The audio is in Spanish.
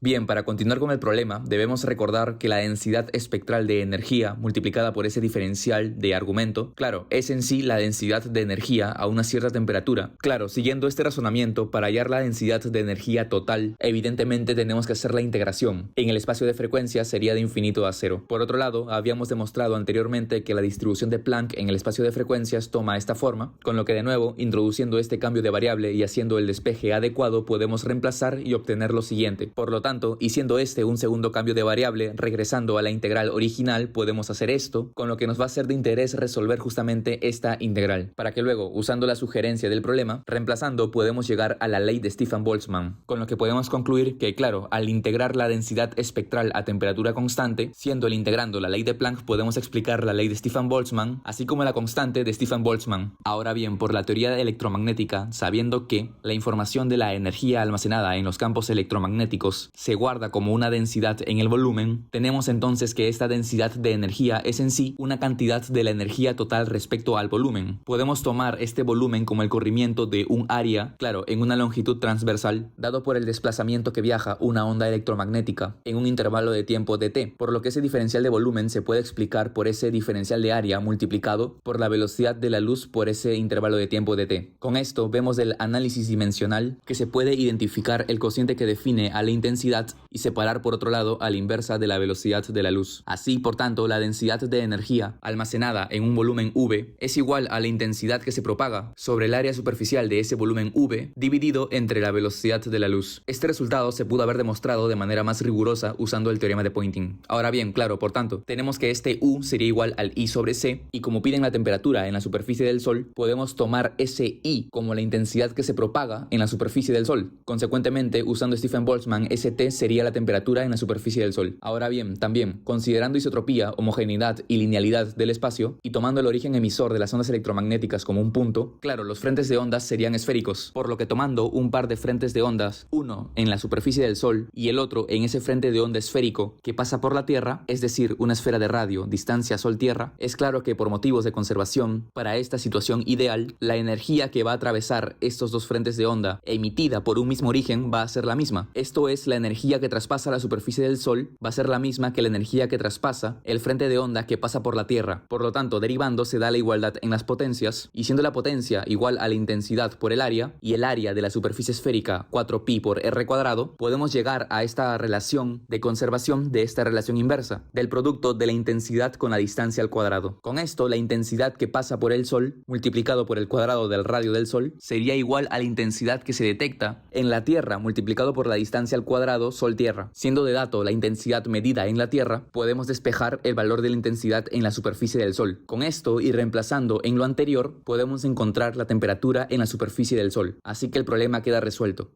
Bien, para continuar con el problema, debemos recordar que la densidad espectral de energía multiplicada por ese diferencial de argumento, claro, es en sí la densidad de energía a una cierta temperatura. Claro, siguiendo este razonamiento, para hallar la densidad de energía total, evidentemente tenemos que hacer la integración. En el espacio de frecuencia sería de infinito a cero. Por otro lado, habíamos demostrado anteriormente que la distribución de Planck en el espacio de frecuencias toma esta forma, con lo que de nuevo, introduciendo este cambio de variable y haciendo el despeje adecuado, podemos reemplazar y obtener lo siguiente. Por lo tanto, y siendo este un segundo cambio de variable, regresando a la integral original, podemos hacer esto, con lo que nos va a ser de interés resolver justamente esta integral, para que luego, usando la sugerencia del problema, reemplazando podemos llegar a la ley de Stefan-Boltzmann, con lo que podemos concluir que, claro, al integrar la densidad espectral a temperatura constante, siendo el integrando la ley de Planck, podemos explicar la ley de Stefan-Boltzmann, así como la constante de Stefan-Boltzmann. Ahora bien, por la teoría electromagnética, sabiendo que la información de la energía almacenada en los campos electromagnéticos se guarda como una densidad en el volumen, tenemos entonces que esta densidad de energía es en sí una cantidad de la energía total respecto al volumen. Podemos tomar este volumen como el corrimiento de un área, claro, en una longitud transversal, dado por el desplazamiento que viaja una onda electromagnética en un intervalo de tiempo de t, por lo que ese diferencial de volumen se puede explicar por ese diferencial de área multiplicado por la velocidad de la luz por ese intervalo de tiempo de t. Con esto vemos del análisis dimensional que se puede identificar el cociente que define a la intensidad y separar por otro lado a la inversa de la velocidad de la luz. Así, por tanto, la densidad de energía almacenada en un volumen V es igual a la intensidad que se propaga sobre el área superficial de ese volumen V dividido entre la velocidad de la luz. Este resultado se pudo haber demostrado de manera más rigurosa usando el teorema de Poynting. Ahora bien, claro, por tanto, tenemos que este U sería igual al I sobre C, y como piden la temperatura en la superficie del Sol, podemos tomar ese I como la intensidad que se propaga en la superficie del Sol. Consecuentemente, usando Stefan-Boltzmann, ese T sería la temperatura en la superficie del Sol. Ahora bien, también, considerando isotropía, homogeneidad y linealidad del espacio, y tomando el origen emisor de las ondas electromagnéticas como un punto, claro, los frentes de ondas serían esféricos, por lo que tomando un par de frentes de ondas, uno en la superficie del Sol y el otro en ese frente de onda esférico que pasa por la Tierra, es decir, una esfera de radio, distancia Sol-Tierra, es claro que por motivos de conservación, para esta situación ideal, la energía que va a atravesar estos dos frentes de onda emitida por un mismo origen va a ser la misma. Esto es, la energía que traspasa la superficie del Sol va a ser la misma que la energía que traspasa el frente de onda que pasa por la Tierra. Por lo tanto, derivando se da la igualdad en las potencias, y siendo la potencia igual a la intensidad por el área, y el área de la superficie esférica 4pi por r cuadrado, podemos llegar a esta relación de conservación de esta relación inversa, del producto de la intensidad con la distancia al cuadrado. Con esto, la intensidad que pasa por el Sol, multiplicado por el cuadrado del radio del Sol, sería igual a la intensidad que se detecta en la Tierra, multiplicado por la distancia al cuadrado Sol-Tierra. Siendo de dato la intensidad medida en la Tierra, podemos despejar el valor de la intensidad en la superficie del Sol. Con esto, y reemplazando en lo anterior, podemos encontrar la temperatura en la superficie del Sol. Así que el problema queda resuelto.